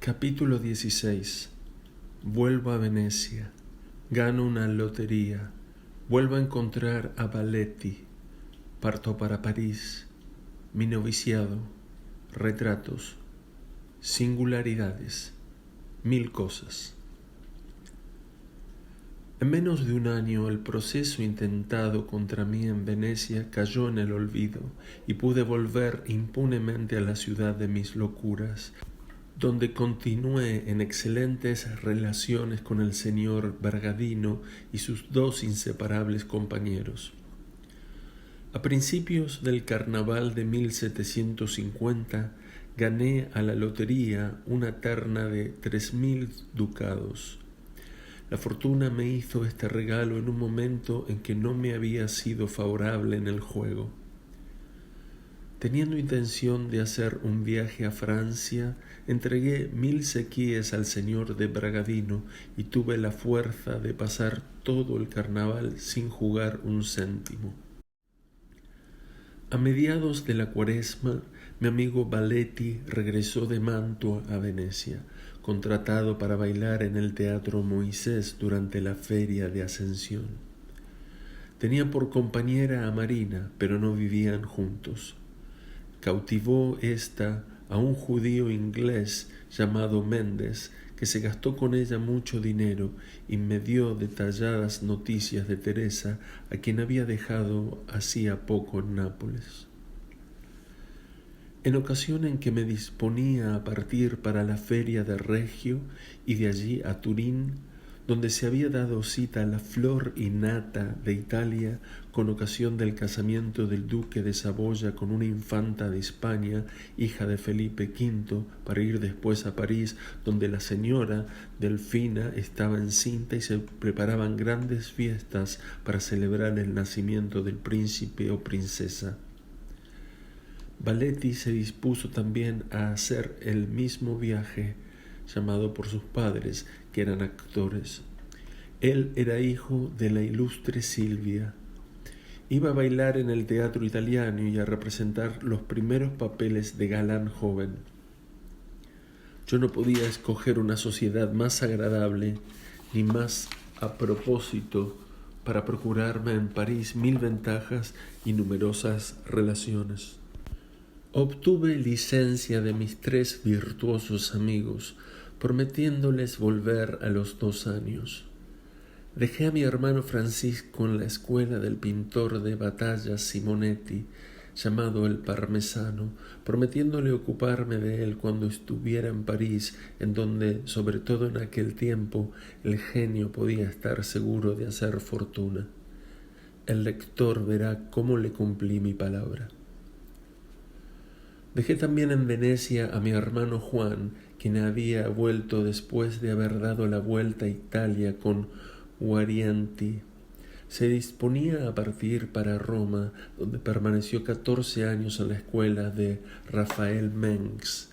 Capítulo 16. Vuelvo a Venecia. Gano una lotería. Vuelvo a encontrar a Baletti. Parto para París. Mi noviciado. Retratos. Singularidades. 1000 cosas. En menos de un año el proceso intentado contra mí en Venecia cayó en el olvido y pude volver impunemente a la ciudad de mis locuras, donde continué en excelentes relaciones con el señor Bragadino y sus 2 inseparables compañeros. A principios del carnaval de 1750 gané a la lotería una terna de 3000 ducados. La fortuna me hizo este regalo en un momento en que no me había sido favorable en el juego. Teniendo intención de hacer un viaje a Francia, entregué 1000 sequíes al señor de Bragadino y tuve la fuerza de pasar todo el carnaval sin jugar un céntimo. A mediados de la Cuaresma, mi amigo Baletti regresó de Mantua a Venecia, contratado para bailar en el Teatro Moisés durante la Feria de Ascensión. Tenía por compañera a Marina, pero no vivían juntos. Cautivó ésta a un judío inglés llamado Méndez, que se gastó con ella mucho dinero y me dio detalladas noticias de Teresa, a quien había dejado hacía poco en Nápoles. En ocasión en que me disponía a partir para la feria de Regio y de allí a Turín, donde se había dado cita a la flor y nata de Italia con ocasión del casamiento del duque de Saboya con una infanta de España, hija de Felipe V, para ir después a París, donde la señora Delfina estaba encinta y se preparaban grandes fiestas para celebrar el nacimiento del príncipe o princesa. Baletti se dispuso también a hacer el mismo viaje, llamado por sus padres, que eran actores. Él era hijo de la ilustre Silvia. Iba a bailar en el teatro italiano y a representar los primeros papeles de galán joven. Yo no podía escoger una sociedad más agradable ni más a propósito para procurarme en París 1000 ventajas y numerosas relaciones. Obtuve licencia de mis 3 virtuosos amigos, prometiéndoles volver a los 2 años. Dejé a mi hermano Francisco en la escuela del pintor de batallas Simonetti, llamado el Parmesano, prometiéndole ocuparme de él cuando estuviera en París, en donde, sobre todo en aquel tiempo, el genio podía estar seguro de hacer fortuna. El lector verá cómo le cumplí mi palabra. Dejé también en Venecia a mi hermano Juan, quien había vuelto después de haber dado la vuelta a Italia con Guarianti. Se disponía a partir para Roma, donde permaneció 14 años en la escuela de Rafael Mengs.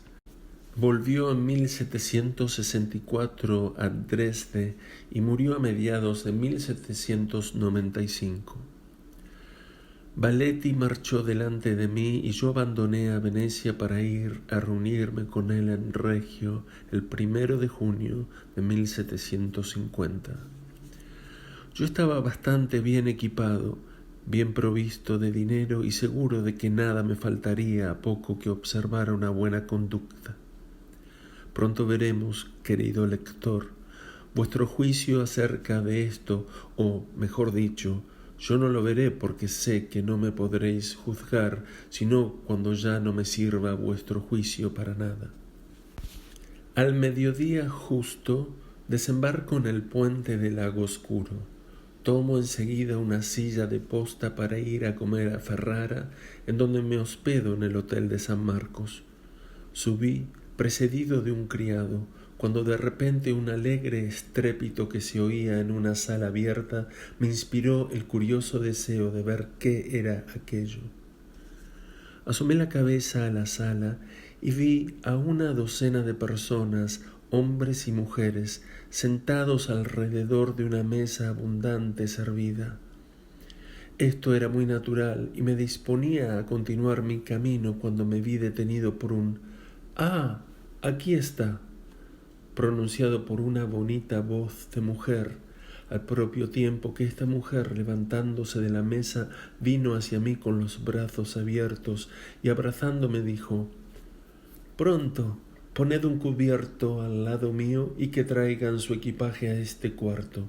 Volvió en 1764 a Dresde y murió a mediados de 1795. Baletti marchó delante de mí y yo abandoné a Venecia para ir a reunirme con él en Regio el 1 de junio de 1750. Yo estaba bastante bien equipado, bien provisto de dinero y seguro de que nada me faltaría a poco que observara una buena conducta. Pronto veremos, querido lector, vuestro juicio acerca de esto, o mejor dicho, yo no lo veré porque sé que no me podréis juzgar, sino cuando ya no me sirva vuestro juicio para nada. Al mediodía justo desembarco en el puente del Lago Oscuro. Tomo enseguida una silla de posta para ir a comer a Ferrara, en donde me hospedo en el hotel de San Marcos. Subí, precedido de un criado, cuando de repente un alegre estrépito que se oía en una sala abierta me inspiró el curioso deseo de ver qué era aquello. Asomé la cabeza a la sala y vi a una docena de personas, hombres y mujeres, sentados alrededor de una mesa abundante servida. Esto era muy natural y me disponía a continuar mi camino cuando me vi detenido por un «¡Ah! Aquí está». pronunciado por una bonita voz de mujer, al propio tiempo que esta mujer, levantándose de la mesa, vino hacia mí con los brazos abiertos y abrazándome dijo: «Pronto, poned un cubierto al lado mío y que traigan su equipaje a este cuarto».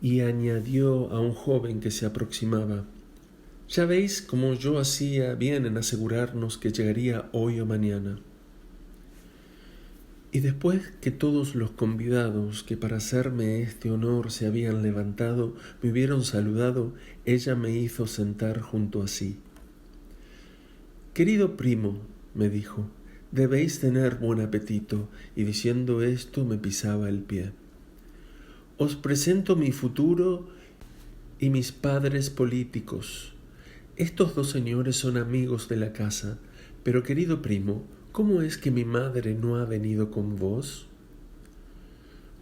Y añadió a un joven que se aproximaba: «Ya veis cómo yo hacía bien en asegurarnos que llegaría hoy o mañana». Y después que todos los convidados que para hacerme este honor se habían levantado me hubieron saludado, ella me hizo sentar junto a sí. «Querido primo», me dijo, «debéis tener buen apetito», y diciendo esto me pisaba el pie. «Os presento mi futuro y mis padres políticos. Estos dos señores son amigos de la casa, pero querido primo, ¿cómo es que mi madre no ha venido con vos?».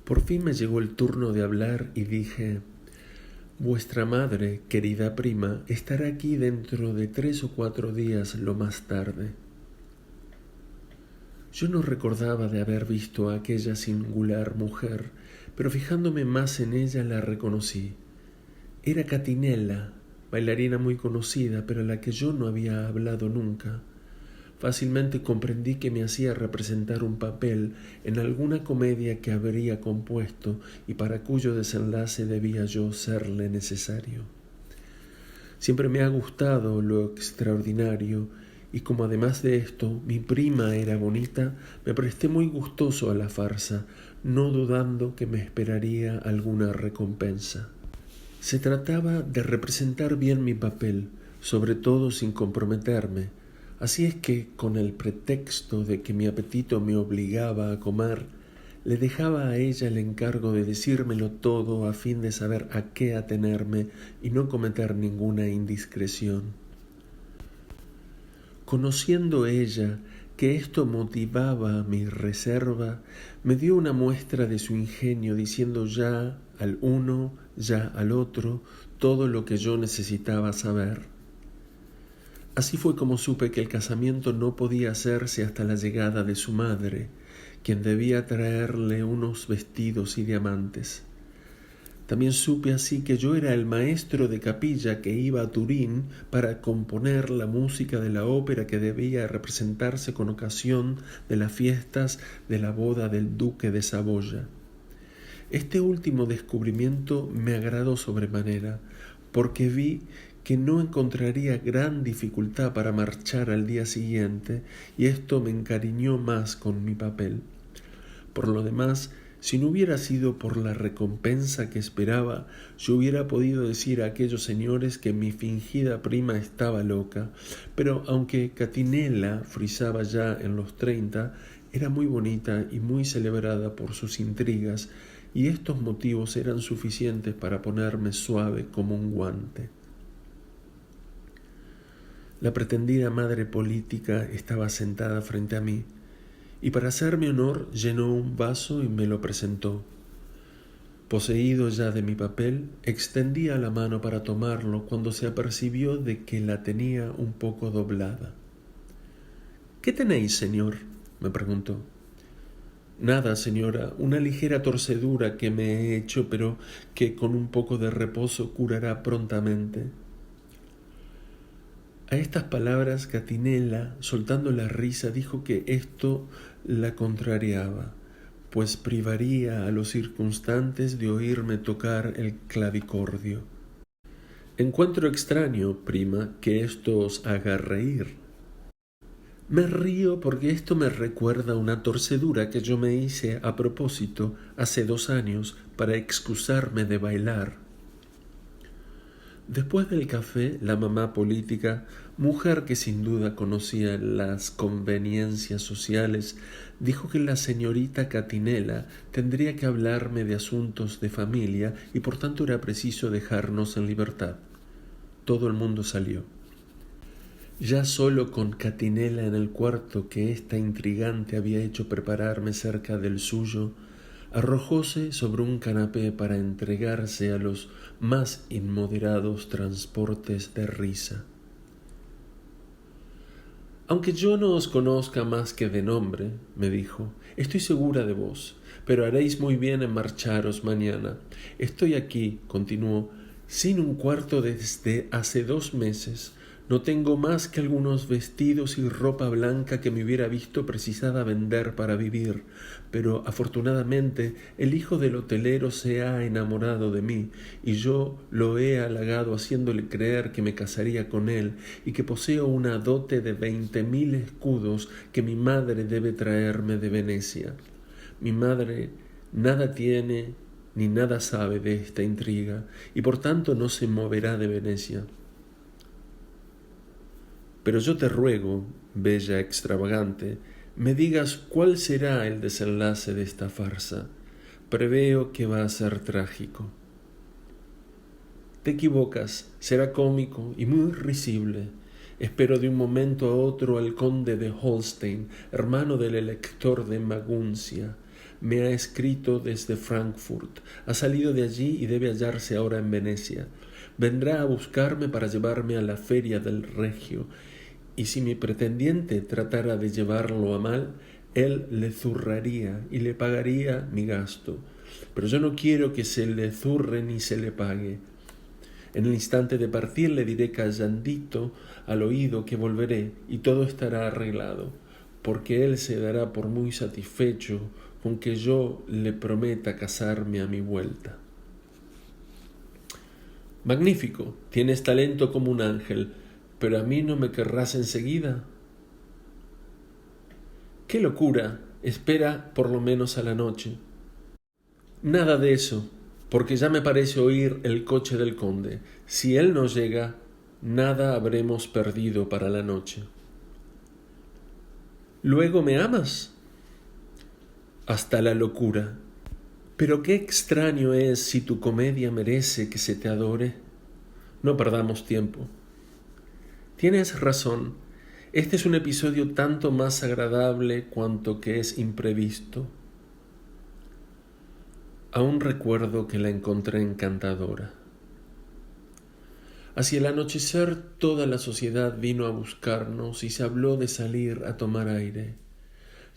Por fin me llegó el turno de hablar y dije: «Vuestra madre, querida prima, estará aquí dentro de 3 o 4 días lo más tarde». Yo no recordaba de haber visto a aquella singular mujer, pero fijándome más en ella la reconocí. Era Catinella, bailarina muy conocida, pero a la que yo no había hablado nunca. Fácilmente comprendí que me hacía representar un papel en alguna comedia que habría compuesto y para cuyo desenlace debía yo serle necesario. Siempre me ha gustado lo extraordinario y como además de esto mi prima era bonita, me presté muy gustoso a la farsa, no dudando que me esperaría alguna recompensa. Se trataba de representar bien mi papel, sobre todo sin comprometerme. Así es que, con el pretexto de que mi apetito me obligaba a comer, le dejaba a ella el encargo de decírmelo todo a fin de saber a qué atenerme y no cometer ninguna indiscreción. Conociendo ella que esto motivaba mi reserva, me dio una muestra de su ingenio diciendo ya al uno, ya al otro, todo lo que yo necesitaba saber. Así fue como supe que el casamiento no podía hacerse hasta la llegada de su madre, quien debía traerle unos vestidos y diamantes. También supe así que yo era el maestro de capilla que iba a Turín para componer la música de la ópera que debía representarse con ocasión de las fiestas de la boda del duque de Saboya. Este último descubrimiento me agradó sobremanera, porque vi que no encontraría gran dificultad para marchar al día siguiente, y esto me encariñó más con mi papel. Por lo demás, si no hubiera sido por la recompensa que esperaba, yo hubiera podido decir a aquellos señores que mi fingida prima estaba loca, pero aunque Catinella frisaba ya en los 30, era muy bonita y muy celebrada por sus intrigas, y estos motivos eran suficientes para ponerme suave como un guante. La pretendida madre política estaba sentada frente a mí, y para hacerme honor llenó un vaso y me lo presentó. Poseído ya de mi papel, extendía la mano para tomarlo cuando se apercibió de que la tenía un poco doblada. «¿Qué tenéis, señor?», me preguntó. «Nada, señora, una ligera torcedura que me he hecho, pero que con un poco de reposo curará prontamente». A estas palabras Catinella, soltando la risa, dijo que esto la contrariaba, pues privaría a los circunstantes de oírme tocar el clavicordio. «Encuentro extraño, prima, que esto os haga reír». «Me río porque esto me recuerda una torcedura que yo me hice a propósito hace 2 años para excusarme de bailar». Después del café, la mamá política, mujer que sin duda conocía las conveniencias sociales, dijo que la señorita Catinella tendría que hablarme de asuntos de familia y por tanto era preciso dejarnos en libertad. Todo el mundo salió. Ya solo con Catinella en el cuarto que esta intrigante había hecho prepararme cerca del suyo, arrojóse sobre un canapé para entregarse a los más inmoderados transportes de risa. Aunque yo no os conozca más que de nombre, me dijo, estoy segura de vos, pero haréis muy bien en marcharos mañana. Estoy aquí, continuó, sin un cuarto desde hace 2 meses. No tengo más que algunos vestidos y ropa blanca que me hubiera visto precisada vender para vivir, pero afortunadamente el hijo del hotelero se ha enamorado de mí, y yo lo he halagado haciéndole creer que me casaría con él y que poseo una dote de 20.000 escudos que mi madre debe traerme de Venecia. Mi madre nada tiene ni nada sabe de esta intriga, y por tanto no se moverá de Venecia. Pero yo te ruego, bella extravagante, me digas cuál será el desenlace de esta farsa. Preveo que va a ser trágico. Te equivocas, será cómico y muy risible. Espero de un momento a otro al conde de Holstein, hermano del elector de Maguncia. Me ha escrito desde Frankfurt, ha salido de allí y debe hallarse ahora en Venecia. Vendrá a buscarme para llevarme a la feria del Regio, y si mi pretendiente tratara de llevarlo a mal, él le zurraría y le pagaría mi gasto. Pero yo no quiero que se le zurre ni se le pague. En el instante de partir le diré callandito al oído que volveré y todo estará arreglado, porque él se dará por muy satisfecho con que yo le prometa casarme a mi vuelta. Magnífico, tienes talento como un ángel, pero a mí no me querrás enseguida. ¡Qué locura! Espera por lo menos a la noche. Nada de eso, porque ya me parece oír el coche del conde. Si él no llega, nada habremos perdido para la noche. ¿Luego me amas? Hasta la locura. Pero qué extraño es si tu comedia merece que se te adore. No perdamos tiempo. Tienes razón, este es un episodio tanto más agradable cuanto que es imprevisto. Aún recuerdo que la encontré encantadora. Hacia el anochecer toda la sociedad vino a buscarnos y se habló de salir a tomar aire.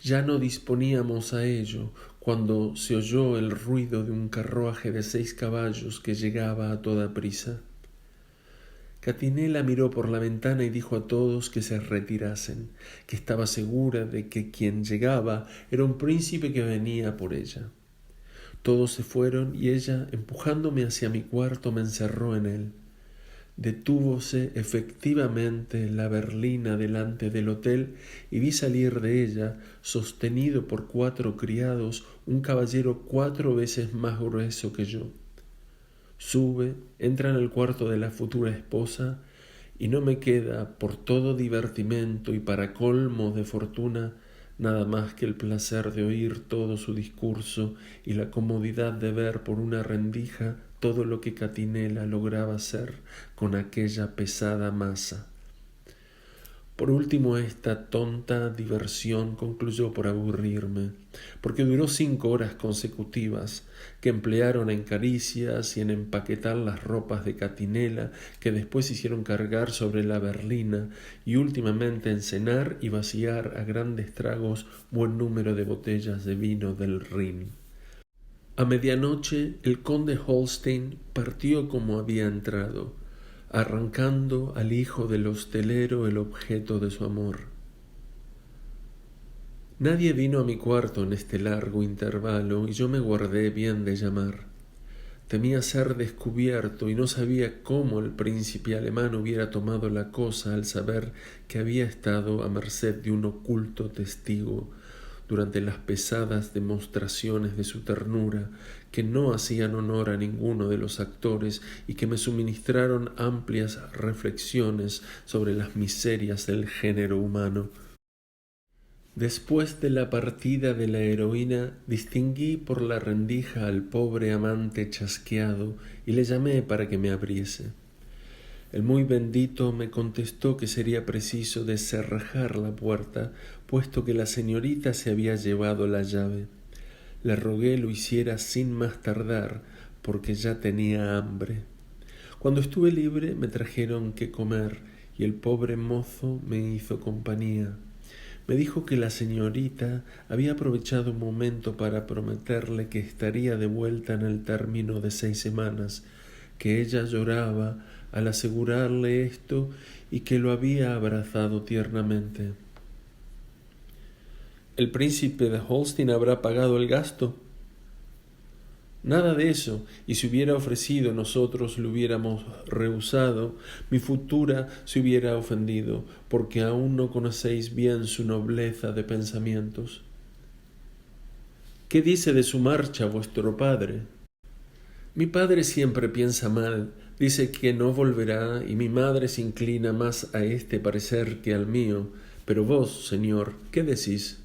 Ya no disponíamos a ello cuando se oyó el ruido de un carruaje de 6 caballos que llegaba a toda prisa. Catinela miró por la ventana y dijo a todos que se retirasen, que estaba segura de que quien llegaba era un príncipe que venía por ella. Todos se fueron y ella, empujándome hacia mi cuarto, me encerró en él. Detúvose efectivamente la berlina delante del hotel y vi salir de ella, sostenido por 4 criados, un caballero 4 veces más grueso que yo. Sube, entra en el cuarto de la futura esposa y no me queda, por todo divertimento y para colmo de fortuna, nada más que el placer de oír todo su discurso y la comodidad de ver por una rendija todo lo que Catinela lograba hacer con aquella pesada masa. Por último, esta tonta diversión concluyó por aburrirme, porque duró 5 horas consecutivas, que emplearon en caricias y en empaquetar las ropas de Catinela, que después hicieron cargar sobre la berlina, y últimamente en cenar y vaciar a grandes tragos buen número de botellas de vino del Rin. A medianoche el conde Holstein partió como había entrado, arrancando al hijo del hostelero el objeto de su amor. Nadie vino a mi cuarto en este largo intervalo y yo me guardé bien de llamar. Temía ser descubierto y no sabía cómo el príncipe alemán hubiera tomado la cosa al saber que había estado a merced de un oculto testigo durante las pesadas demostraciones de su ternura, que no hacían honor a ninguno de los actores y que me suministraron amplias reflexiones sobre las miserias del género humano. Después de la partida de la heroína, distinguí por la rendija al pobre amante chasqueado y le llamé para que me abriese. El muy bendito me contestó que sería preciso descerrajar la puerta, puesto que la señorita se había llevado la llave. Le rogué lo hiciera sin más tardar, porque ya tenía hambre. Cuando estuve libre me trajeron qué comer, y el pobre mozo me hizo compañía. Me dijo que la señorita había aprovechado un momento para prometerle que estaría de vuelta en el término de 6 semanas, que ella lloraba al asegurarle esto y que lo había abrazado tiernamente. ¿El príncipe de Holstein habrá pagado el gasto? Nada de eso, y si hubiera ofrecido nosotros lo hubiéramos rehusado, mi futura se hubiera ofendido, porque aún no conocéis bien su nobleza de pensamientos. ¿Qué dice de su marcha vuestro padre? Mi padre siempre piensa mal, dice que no volverá, y mi madre se inclina más a este parecer que al mío. Pero vos, señor, ¿qué decís?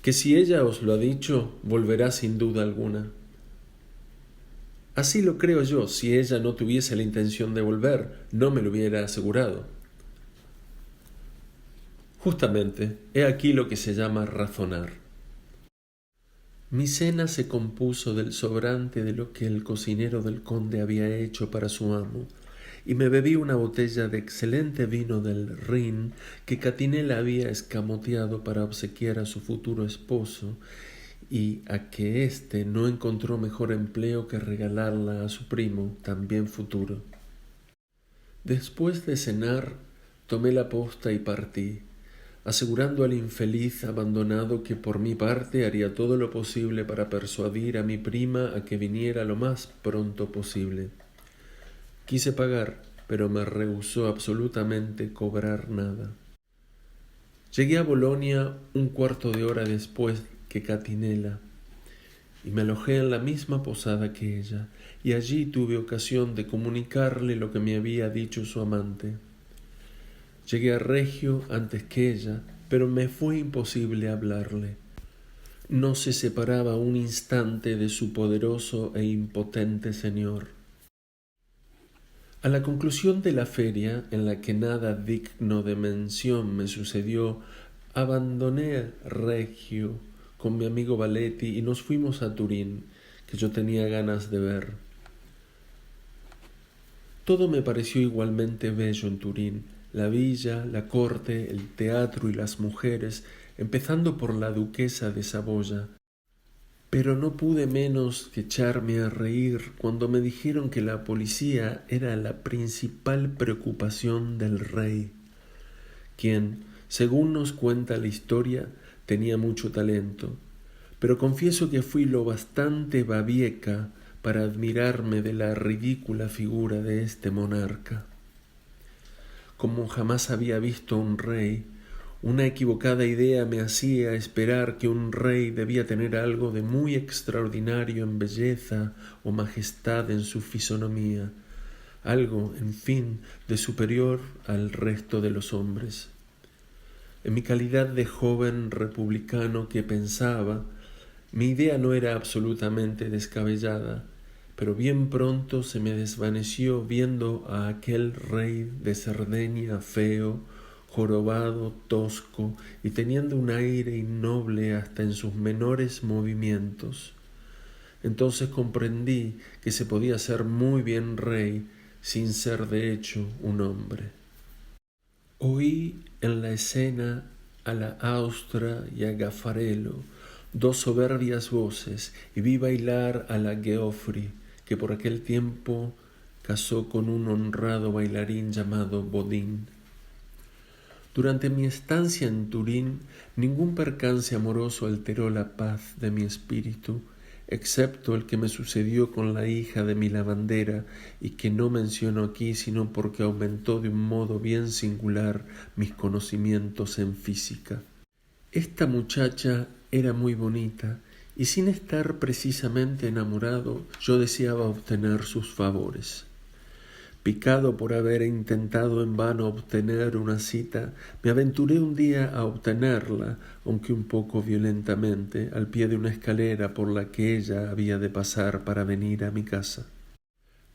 Que si ella os lo ha dicho, volverá sin duda alguna. Así lo creo yo. Si ella no tuviese la intención de volver, no me lo hubiera asegurado. Justamente, he aquí lo que se llama razonar. Mi cena se compuso del sobrante de lo que el cocinero del conde había hecho para su amo, y me bebí una botella de excelente vino del Rhin que Catinela había escamoteado para obsequiar a su futuro esposo, y a que éste no encontró mejor empleo que regalarla a su primo, también futuro. Después de cenar, tomé la posta y partí, asegurando al infeliz abandonado que por mi parte haría todo lo posible para persuadir a mi prima a que viniera lo más pronto posible. Quise pagar, pero me rehusó absolutamente cobrar nada. Llegué a Bolonia un cuarto de hora después que Catinela, y me alojé en la misma posada que ella, y allí tuve ocasión de comunicarle lo que me había dicho su amante. Llegué a Regio antes que ella, pero me fue imposible hablarle. No se separaba un instante de su poderoso e impotente señor. A la conclusión de la feria, en la que nada digno de mención me sucedió, abandoné Regio con mi amigo Valetti y nos fuimos a Turín, que yo tenía ganas de ver. Todo me pareció igualmente bello en Turín: la villa, la corte, el teatro y las mujeres, empezando por la duquesa de Saboya. Pero no pude menos que echarme a reír cuando me dijeron que la policía era la principal preocupación del rey, quien, según nos cuenta la historia, tenía mucho talento, pero confieso que fui lo bastante babieca para admirarme de la ridícula figura de este monarca. Como jamás había visto un rey, una equivocada idea me hacía esperar que un rey debía tener algo de muy extraordinario en belleza o majestad en su fisonomía, algo, en fin, de superior al resto de los hombres. En mi calidad de joven republicano que pensaba, mi idea no era absolutamente descabellada, pero bien pronto se me desvaneció viendo a aquel rey de Cerdeña feo, jorobado, tosco y teniendo un aire innoble hasta en sus menores movimientos. Entonces comprendí que se podía ser muy bien rey sin ser de hecho un hombre. Oí en la escena a la Austra y a Gaffarello, dos soberbias voces, y vi bailar a la Geoffrey, que por aquel tiempo casó con un honrado bailarín llamado Bodin. Durante mi estancia en Turín, ningún percance amoroso alteró la paz de mi espíritu, excepto el que me sucedió con la hija de mi lavandera, y que no menciono aquí sino porque aumentó de un modo bien singular mis conocimientos en física. Esta muchacha era muy bonita, y sin estar precisamente enamorado, yo deseaba obtener sus favores. Picado por haber intentado en vano obtener una cita, me aventuré un día a obtenerla, aunque un poco violentamente, al pie de una escalera por la que ella había de pasar para venir a mi casa.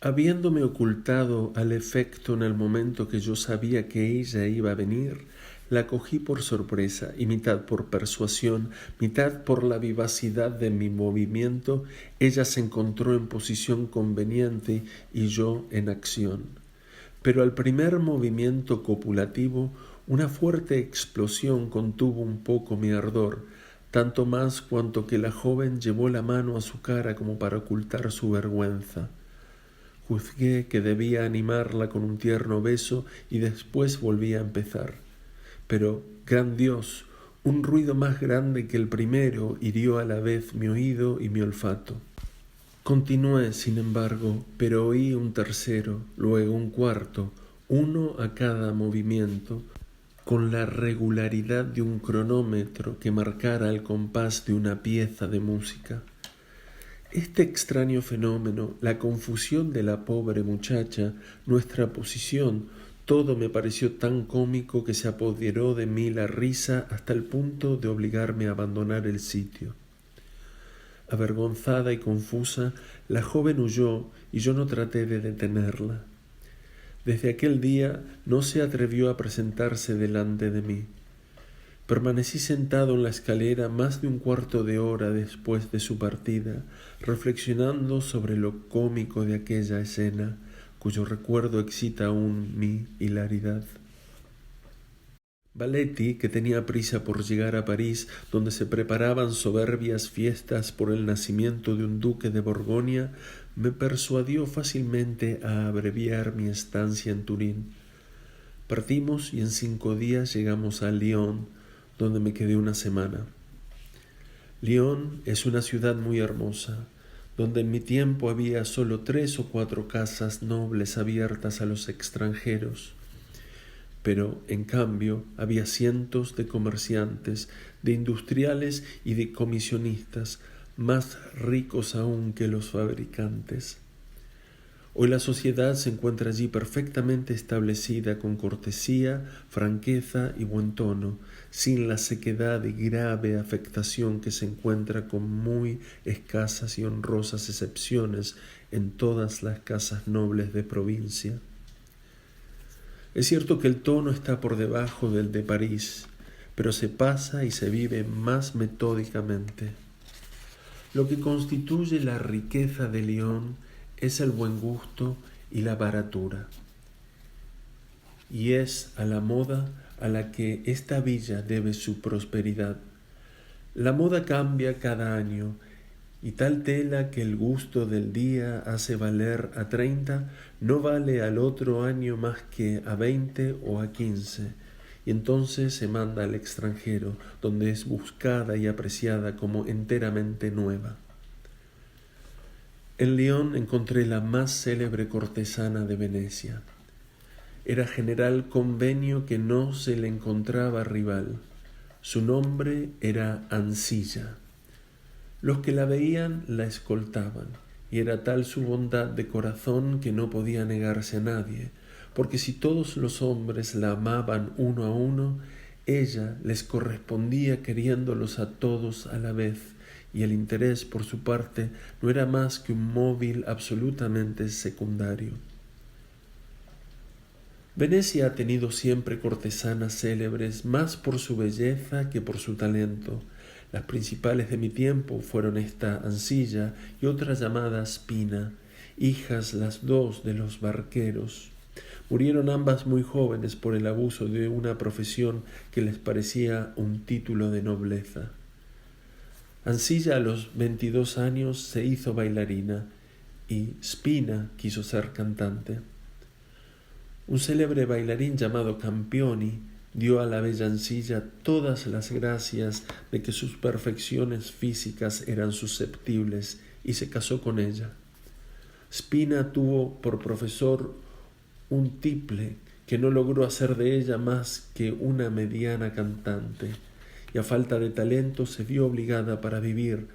Habiéndome ocultado al efecto en el momento que yo sabía que ella iba a venir, la cogí por sorpresa, y mitad por persuasión, mitad por la vivacidad de mi movimiento, ella se encontró en posición conveniente y yo en acción. Pero al primer movimiento copulativo, una fuerte explosión contuvo un poco mi ardor, tanto más cuanto que la joven llevó la mano a su cara como para ocultar su vergüenza. Juzgué que debía animarla con un tierno beso y después volví a empezar. Pero, gran Dios, un ruido más grande que el primero hirió a la vez mi oído y mi olfato. Continué, sin embargo, pero oí un tercero, luego un cuarto, uno a cada movimiento, con la regularidad de un cronómetro que marcara el compás de una pieza de música. Este extraño fenómeno, la confusión de la pobre muchacha, nuestra posición, todo me pareció tan cómico que se apoderó de mí la risa hasta el punto de obligarme a abandonar el sitio. Avergonzada y confusa, la joven huyó y yo no traté de detenerla. Desde aquel día no se atrevió a presentarse delante de mí. Permanecí sentado en la escalera más de un cuarto de hora después de su partida, reflexionando sobre lo cómico de aquella escena, cuyo recuerdo excita aún mi hilaridad. Baletti, que tenía prisa por llegar a París, donde se preparaban soberbias fiestas por el nacimiento de un duque de Borgoña, me persuadió fácilmente a abreviar mi estancia en Turín. Partimos y en 5 días llegamos a Lyon, donde me quedé una semana. Lyon es una ciudad muy hermosa, donde en mi tiempo había solo 3 o 4 casas nobles abiertas a los extranjeros. Pero, en cambio, había cientos de comerciantes, de industriales y de comisionistas, más ricos aún que los fabricantes. Hoy la sociedad se encuentra allí perfectamente establecida con cortesía, franqueza y buen tono, sin la sequedad y grave afectación que se encuentra con muy escasas y honrosas excepciones en todas las casas nobles de provincia. Es cierto que el tono está por debajo del de París, pero se pasa y se vive más metódicamente. Lo que constituye la riqueza de Lyon es el buen gusto y la baratura. Y es a la moda a la que esta villa debe su prosperidad. La moda cambia cada año, y tal tela que el gusto del día hace valer a 30 no vale al otro año más que a 20 o a 15, y entonces se manda al extranjero, donde es buscada y apreciada como enteramente nueva. En Lyon encontré la más célebre cortesana de Venecia. Era general convenio que no se le encontraba rival. Su nombre era Ancilla. Los que la veían la escoltaban, y era tal su bondad de corazón que no podía negarse a nadie, porque si todos los hombres la amaban uno a uno, ella les correspondía queriéndolos a todos a la vez, y el interés por su parte no era más que un móvil absolutamente secundario. Venecia ha tenido siempre cortesanas célebres más por su belleza que por su talento. Las principales de mi tiempo fueron esta Ancilla y otra llamada Spina, hijas las dos de los barqueros. Murieron ambas muy jóvenes por el abuso de una profesión que les parecía un título de nobleza. Ancilla a los 22 años se hizo bailarina y Spina quiso ser cantante. Un célebre bailarín llamado Campioni dio a la bella Ancilla todas las gracias de que sus perfecciones físicas eran susceptibles y se casó con ella. Spina tuvo por profesor un tiple que no logró hacer de ella más que una mediana cantante, y a falta de talento se vio obligada para vivir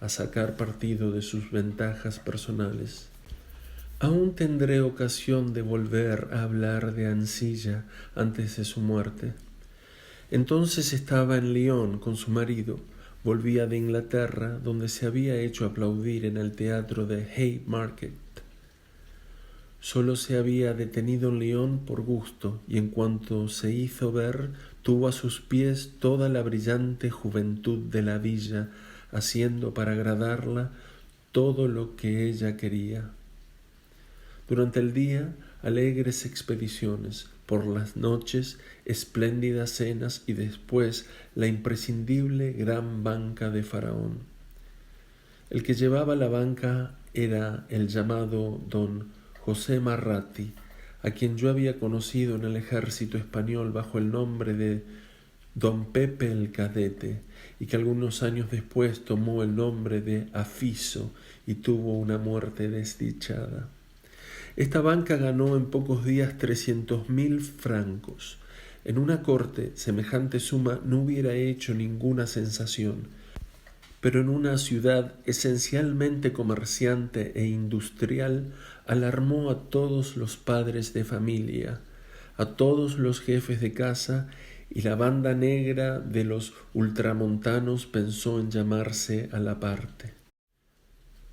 a sacar partido de sus ventajas personales. Aún tendré ocasión de volver a hablar de Ancilla antes de su muerte. Entonces estaba en Lyon con su marido, volvía de Inglaterra, donde se había hecho aplaudir en el teatro de Haymarket. Solo se había detenido en Lyon por gusto, y en cuanto se hizo ver, tuvo a sus pies toda la brillante juventud de la villa, haciendo para agradarla todo lo que ella quería. Durante el día alegres expediciones, por las noches espléndidas cenas y después la imprescindible gran banca de Faraón. El que llevaba la banca era el llamado don José Marratti, a quien yo había conocido en el ejército español bajo el nombre de don Pepe el Cadete, y que algunos años después tomó el nombre de Afiso y tuvo una muerte desdichada. Esta banca ganó en pocos días 300.000 francos. En una corte semejante suma no hubiera hecho ninguna sensación, pero en una ciudad esencialmente comerciante e industrial alarmó a todos los padres de familia, a todos los jefes de casa, y la banda negra de los ultramontanos pensó en llamarse a la parte.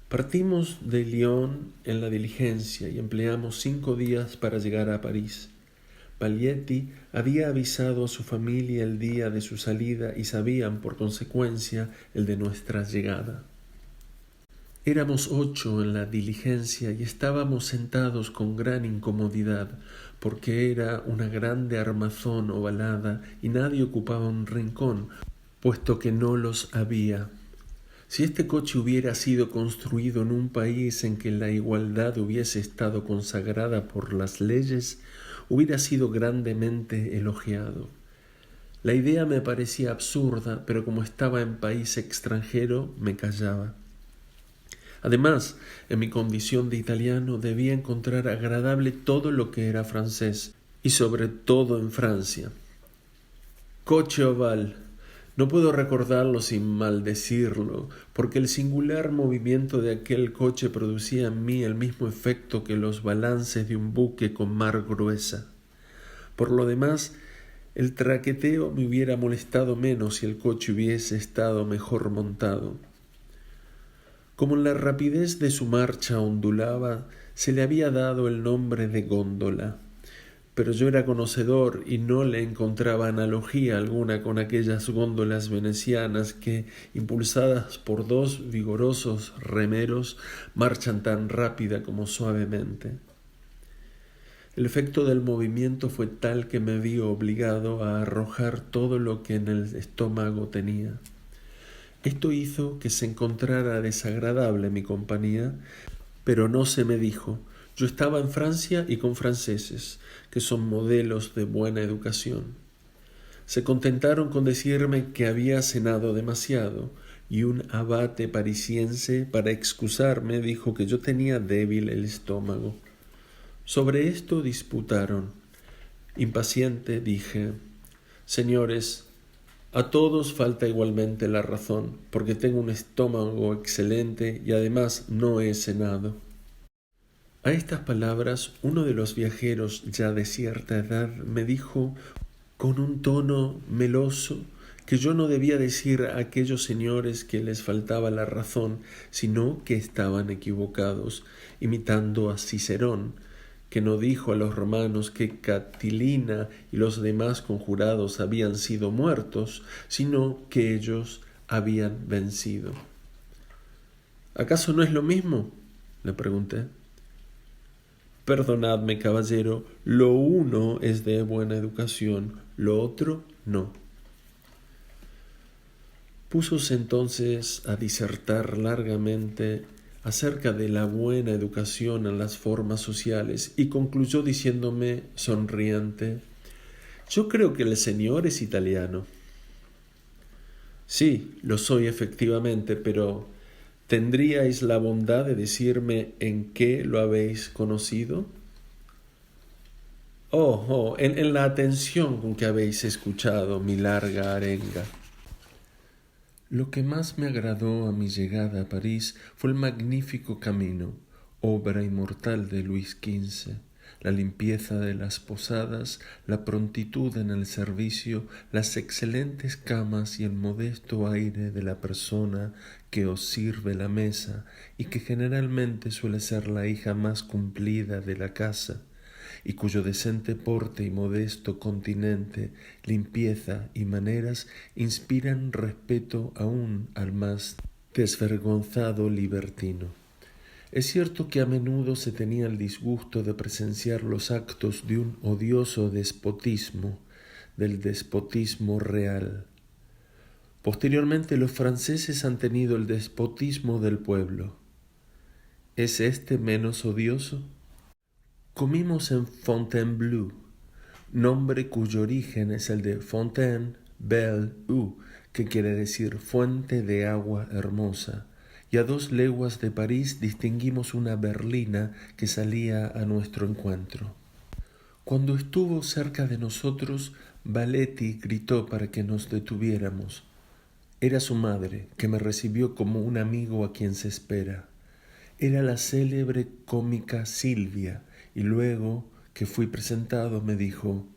Partimos de Lyon en la diligencia y empleamos 5 días para llegar a París. Baglieti había avisado a su familia el día de su salida y sabían, por consecuencia, el de nuestra llegada. Éramos 8 en la diligencia y estábamos sentados con gran incomodidad, porque era una grande armazón ovalada y nadie ocupaba un rincón, puesto que no los había. Si este coche hubiera sido construido en un país en que la igualdad hubiese estado consagrada por las leyes, hubiera sido grandemente elogiado. La idea me parecía absurda, pero como estaba en país extranjero, me callaba. Además, en mi condición de italiano debía encontrar agradable todo lo que era francés, y sobre todo en Francia. Coche oval. No puedo recordarlo sin maldecirlo, porque el singular movimiento de aquel coche producía en mí el mismo efecto que los balances de un buque con mar gruesa. Por lo demás, el traqueteo me hubiera molestado menos si el coche hubiese estado mejor montado. Como en la rapidez de su marcha ondulaba, se le había dado el nombre de góndola, pero yo era conocedor y no le encontraba analogía alguna con aquellas góndolas venecianas que, impulsadas por 2 vigorosos remeros, marchan tan rápida como suavemente. El efecto del movimiento fue tal que me vi obligado a arrojar todo lo que en el estómago tenía. Esto hizo que se encontrara desagradable mi compañía, pero no se me dijo. Yo estaba en Francia y con franceses, que son modelos de buena educación. Se contentaron con decirme que había cenado demasiado, y un abate parisiense, para excusarme, dijo que yo tenía débil el estómago. Sobre esto disputaron. Impaciente dije: señores, a todos falta igualmente la razón, porque tengo un estómago excelente y además no he cenado. A estas palabras, uno de los viajeros ya de cierta edad me dijo con un tono meloso que yo no debía decir a aquellos señores que les faltaba la razón, sino que estaban equivocados, imitando a Cicerón, que no dijo a los romanos que Catilina y los demás conjurados habían sido muertos, sino que ellos habían vencido. ¿Acaso no es lo mismo?, le pregunté. Perdonadme, caballero, lo uno es de buena educación, lo otro no. Púsose entonces a disertar largamente acerca de la buena educación en las formas sociales y concluyó diciéndome, sonriente: yo creo que el señor es italiano. Sí, lo soy efectivamente, pero ¿tendríais la bondad de decirme en qué lo habéis conocido? En la atención con que habéis escuchado mi larga arenga. Lo que más me agradó a mi llegada a París fue el magnífico camino, obra inmortal de Luis XV, la limpieza de las posadas, la prontitud en el servicio, las excelentes camas y el modesto aire de la persona que os sirve la mesa y que generalmente suele ser la hija más cumplida de la casa, y cuyo decente porte y modesto continente, limpieza y maneras inspiran respeto aún al más desvergonzado libertino. Es cierto que a menudo se tenía el disgusto de presenciar los actos de un odioso despotismo, del despotismo real. Posteriormente los franceses han tenido el despotismo del pueblo. ¿Es este menos odioso? Comimos en Fontainebleau, nombre cuyo origen es el de Fontaine Belle Eau, que quiere decir fuente de agua hermosa, y a 2 leguas de París distinguimos una berlina que salía a nuestro encuentro. Cuando estuvo cerca de nosotros, Baletti gritó para que nos detuviéramos. Era su madre, que me recibió como un amigo a quien se espera. Era la célebre cómica Silvia, y luego que fui presentado me dijo: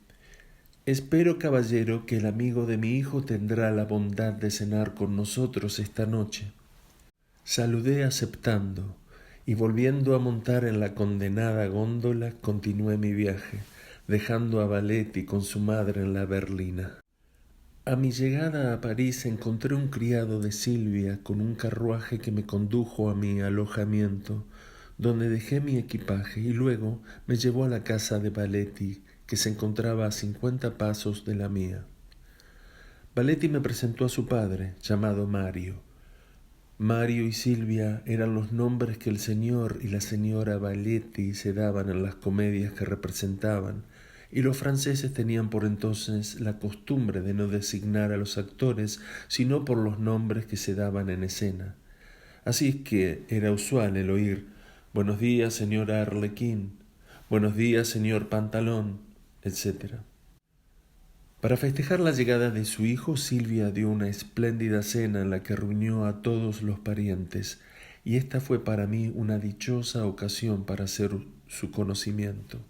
«Espero, caballero, que el amigo de mi hijo tendrá la bondad de cenar con nosotros esta noche». Saludé aceptando, y volviendo a montar en la condenada góndola, continué mi viaje, dejando a Baletti con su madre en la berlina. A mi llegada a París encontré un criado de Silvia con un carruaje que me condujo a mi alojamiento, donde dejé mi equipaje y luego me llevó a la casa de Baletti, que se encontraba a 50 pasos de la mía. Baletti me presentó a su padre, llamado Mario. Mario y Silvia eran los nombres que el señor y la señora Baletti se daban en las comedias que representaban, y los franceses tenían por entonces la costumbre de no designar a los actores sino por los nombres que se daban en escena. Así es que era usual el oír: «Buenos días, señora Arlequín», «Buenos días, señor Pantalón», etc. Para festejar la llegada de su hijo, Silvia dio una espléndida cena en la que reunió a todos los parientes, y esta fue para mí una dichosa ocasión para hacer su conocimiento.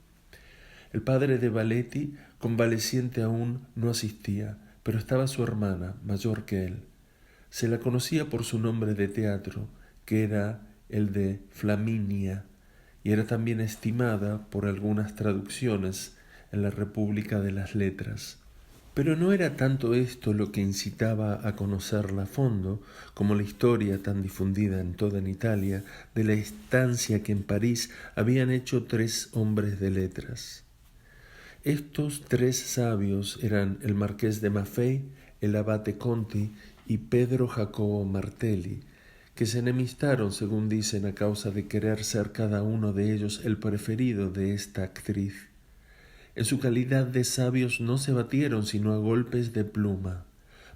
El padre de Baletti, convaleciente aún, no asistía, pero estaba su hermana, mayor que él. Se la conocía por su nombre de teatro, que era el de Flaminia, y era también estimada por algunas traducciones en la República de las Letras. Pero no era tanto esto lo que incitaba a conocerla a fondo, como la historia tan difundida en toda Italia de la estancia que en París habían hecho 3 hombres de letras. Estos 3 sabios eran el marqués de Maffei, el abate Conti y Pedro Jacobo Martelli, que se enemistaron, según dicen, a causa de querer ser cada uno de ellos el preferido de esta actriz. En su calidad de sabios no se batieron sino a golpes de pluma.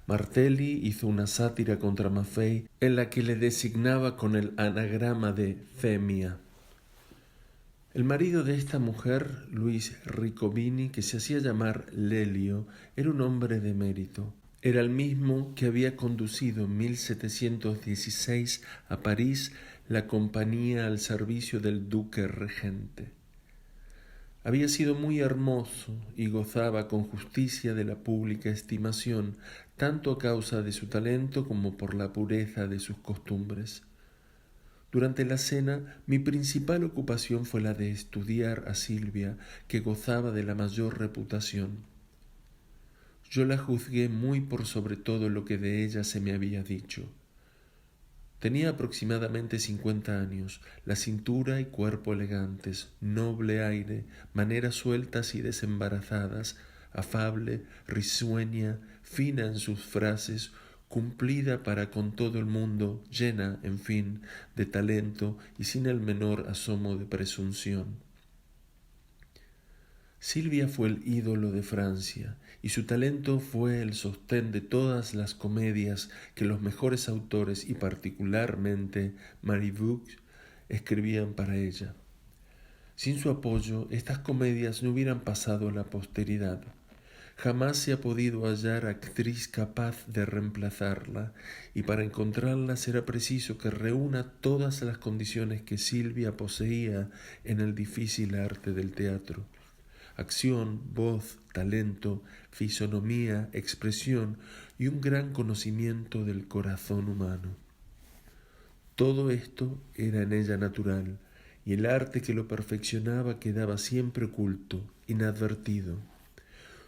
Martelli hizo una sátira contra Maffei en la que le designaba con el anagrama de Femia. El marido de esta mujer, Luis Riccobini, que se hacía llamar Lelio, era un hombre de mérito. Era el mismo que había conducido en 1716 a París la compañía al servicio del duque regente. Había sido muy hermoso y gozaba con justicia de la pública estimación, tanto a causa de su talento como por la pureza de sus costumbres. Durante la cena, mi principal ocupación fue la de estudiar a Silvia, que gozaba de la mayor reputación. Yo la juzgué muy por sobre todo lo que de ella se me había dicho. Tenía aproximadamente 50 años, la cintura y cuerpo elegantes, noble aire, maneras sueltas y desembarazadas, afable, risueña, fina en sus frases, cumplida para con todo el mundo, llena, en fin, de talento y sin el menor asomo de presunción. Silvia fue el ídolo de Francia, y su talento fue el sostén de todas las comedias que los mejores autores, y particularmente Marivaux, escribían para ella. Sin su apoyo, estas comedias no hubieran pasado a la posteridad. Jamás se ha podido hallar actriz capaz de reemplazarla, y para encontrarla será preciso que reúna todas las condiciones que Silvia poseía en el difícil arte del teatro: acción, voz, talento, fisonomía, expresión y un gran conocimiento del corazón humano. Todo esto era en ella natural, y el arte que lo perfeccionaba quedaba siempre oculto, inadvertido.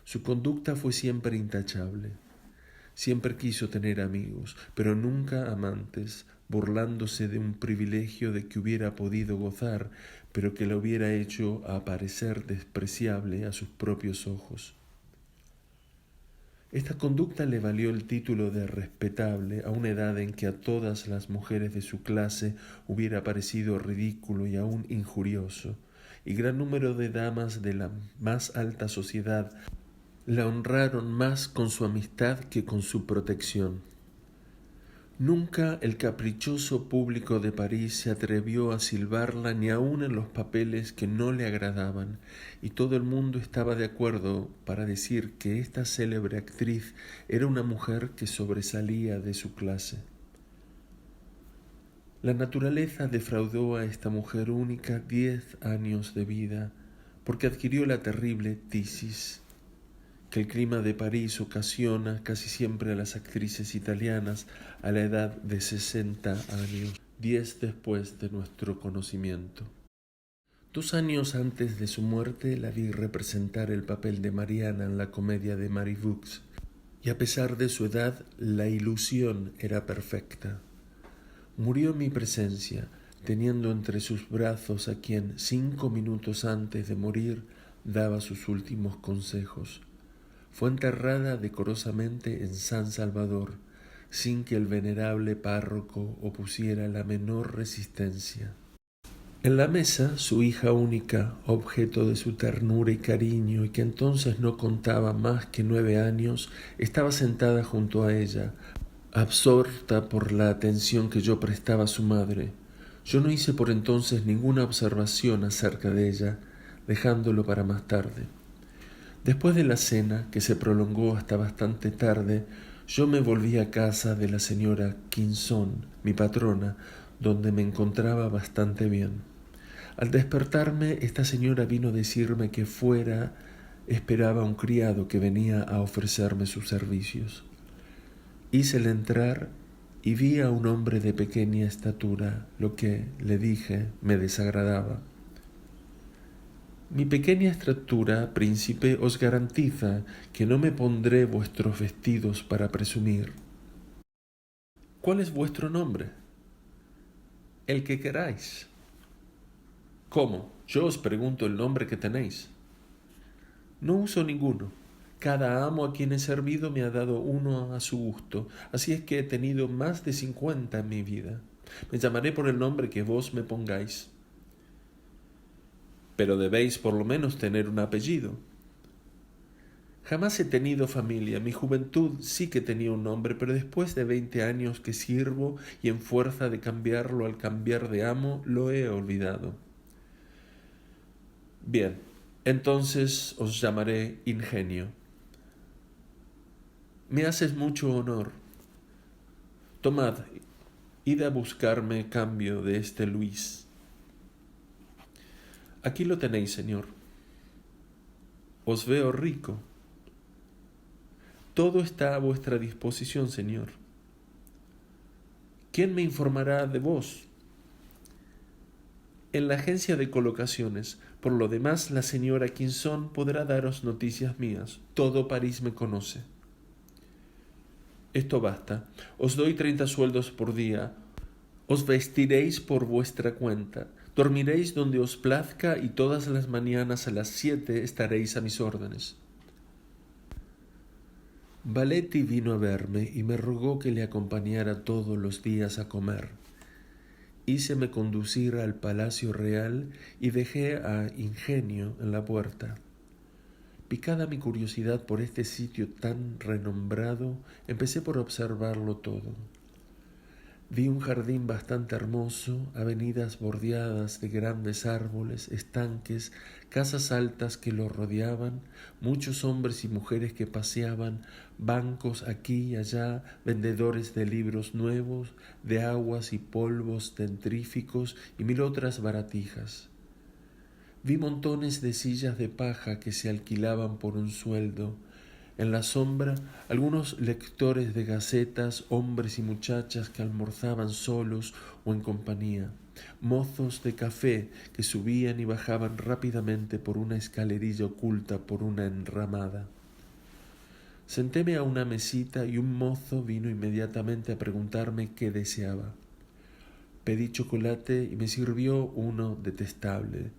Su conducta fue siempre intachable. Siempre quiso tener amigos, pero nunca amantes, burlándose de un privilegio de que hubiera podido gozar, pero que la hubiera hecho aparecer despreciable a sus propios ojos. Esta conducta le valió el título de respetable a una edad en que a todas las mujeres de su clase hubiera parecido ridículo y aún injurioso, y gran número de damas de la más alta sociedad la honraron más con su amistad que con su protección. Nunca el caprichoso público de París se atrevió a silbarla ni aun en los papeles que no le agradaban, y todo el mundo estaba de acuerdo para decir que esta célebre actriz era una mujer que sobresalía de su clase. La naturaleza defraudó a esta mujer única 10 años de vida, porque adquirió la terrible tisis que el clima de París ocasiona casi siempre a las actrices italianas a la edad de 60 años, 10 después de nuestro conocimiento. 2 años antes de su muerte la vi representar el papel de Mariana en la comedia de Marivaux, y a pesar de su edad la ilusión era perfecta. Murió en mi presencia, teniendo entre sus brazos a quien 5 minutos antes de morir daba sus últimos consejos. Fue enterrada decorosamente en San Salvador, sin que el venerable párroco opusiera la menor resistencia. En la mesa, su hija única, objeto de su ternura y cariño, y que entonces no contaba más que 9 años, estaba sentada junto a ella, absorta por la atención que yo prestaba a su madre. Yo no hice por entonces ninguna observación acerca de ella, dejándolo para más tarde. Después de la cena, que se prolongó hasta bastante tarde, yo me volví a casa de la señora Quinzón, mi patrona, donde me encontraba bastante bien. Al despertarme, esta señora vino a decirme que fuera esperaba un criado que venía a ofrecerme sus servicios. Hícele entrar y vi a un hombre de pequeña estatura, lo que, le dije, me desagradaba. Mi pequeña estatura, príncipe, os garantiza que no me pondré vuestros vestidos para presumir. ¿Cuál es vuestro nombre? El que queráis. ¿Cómo? Yo os pregunto el nombre que tenéis. No uso ninguno. Cada amo a quien he servido me ha dado uno a su gusto, así es que he tenido más de 50 en mi vida. Me llamaré por el nombre que vos me pongáis. Pero debéis por lo menos tener un apellido. Jamás he tenido familia. Mi juventud sí que tenía un nombre, pero después de 20 años que sirvo y en fuerza de cambiarlo al cambiar de amo, lo he olvidado. Bien, entonces os llamaré Ingenio. Me haces mucho honor. Tomad, id a buscarme cambio de este Luis. Aquí lo tenéis, señor. Os veo rico. Todo está a vuestra disposición, señor. ¿Quién me informará de vos? En la agencia de colocaciones. Por lo demás, la señora Quinzón podrá daros noticias mías. Todo París me conoce. Esto basta. Os doy 30 sueldos por día. Os vestiréis por vuestra cuenta. Dormiréis donde os plazca y todas las mañanas a las 7 estaréis a mis órdenes. Valetti vino a verme y me rogó que le acompañara todos los días a comer. Híceme conducir al Palacio Real y dejé a Ingenio en la puerta. Picada mi curiosidad por este sitio tan renombrado, empecé por observarlo todo. Vi un jardín bastante hermoso, avenidas bordeadas de grandes árboles, estanques, casas altas que lo rodeaban, muchos hombres y mujeres que paseaban, bancos aquí y allá, vendedores de libros nuevos, de aguas y polvos dentríficos y 1000 otras baratijas. Vi montones de sillas de paja que se alquilaban por un sueldo. En la sombra, algunos lectores de gacetas, hombres y muchachas que almorzaban solos o en compañía, mozos de café que subían y bajaban rápidamente por una escalerilla oculta por una enramada. Sentéme a una mesita y un mozo vino inmediatamente a preguntarme qué deseaba. Pedí chocolate y me sirvió uno detestable,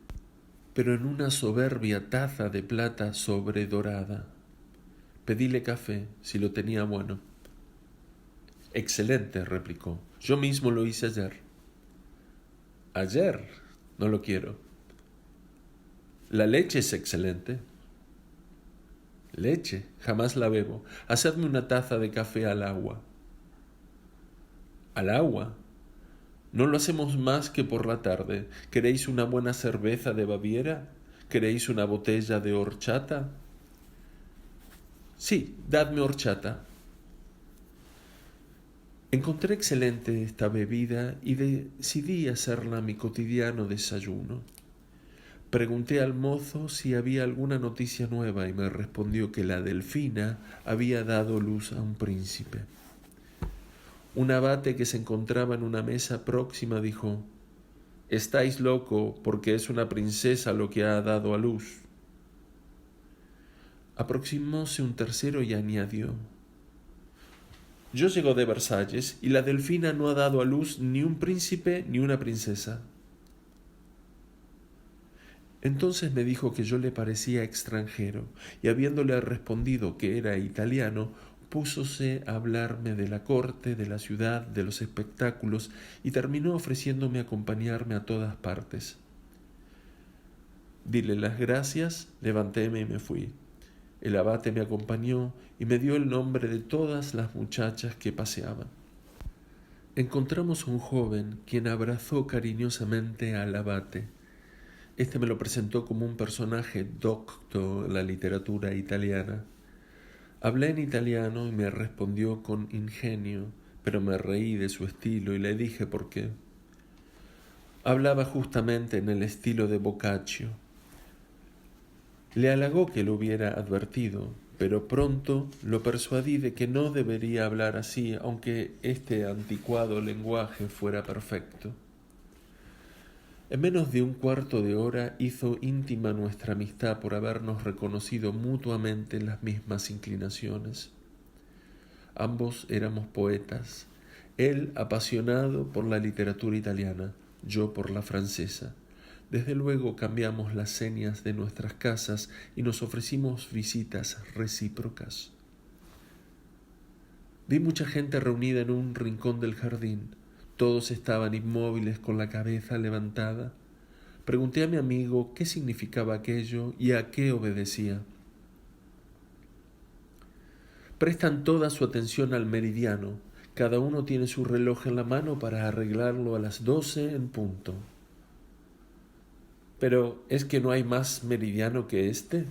pero en una soberbia taza de plata sobredorada. Pedíle café, si lo tenía bueno. Excelente, replicó. Yo mismo lo hice ayer. Ayer, no lo quiero. La leche es excelente. Leche, jamás la bebo. Hacedme una taza de café al agua. ¿Al agua? No lo hacemos más que por la tarde. ¿Queréis una buena cerveza de Baviera? ¿Queréis una botella de horchata? Sí, dadme horchata. Encontré excelente esta bebida y decidí hacerla mi cotidiano desayuno. Pregunté al mozo si había alguna noticia nueva y me respondió que la Delfina había dado luz a un príncipe. Un abate que se encontraba en una mesa próxima dijo: «Estáis loco porque es una princesa lo que ha dado a luz». Aproximóse un tercero y añadió: «Yo llego de Versalles y la Delfina no ha dado a luz ni un príncipe ni una princesa». Entonces me dijo que yo le parecía extranjero, y habiéndole respondido que era italiano, púsose a hablarme de la corte, de la ciudad, de los espectáculos, y terminó ofreciéndome acompañarme a todas partes. Dile las gracias, levantéme y me fui. El abate me acompañó y me dio el nombre de todas las muchachas que paseaban. Encontramos a un joven quien abrazó cariñosamente al abate. Este me lo presentó como un personaje docto en la literatura italiana. Hablé en italiano y me respondió con ingenio, pero me reí de su estilo y le dije por qué. Hablaba justamente en el estilo de Boccaccio. Le halagó que lo hubiera advertido, pero pronto lo persuadí de que no debería hablar así, aunque este anticuado lenguaje fuera perfecto. En menos de un cuarto de hora hizo íntima nuestra amistad por habernos reconocido mutuamente en las mismas inclinaciones. Ambos éramos poetas, él apasionado por la literatura italiana, yo por la francesa. Desde luego cambiamos las señas de nuestras casas y nos ofrecimos visitas recíprocas. Vi mucha gente reunida en un rincón del jardín. Todos estaban inmóviles con la cabeza levantada. Pregunté a mi amigo qué significaba aquello y a qué obedecía. Prestan toda su atención al meridiano. Cada uno tiene su reloj en la mano para arreglarlo a las 12 en punto. ¿Pero es que no hay más meridiano que este?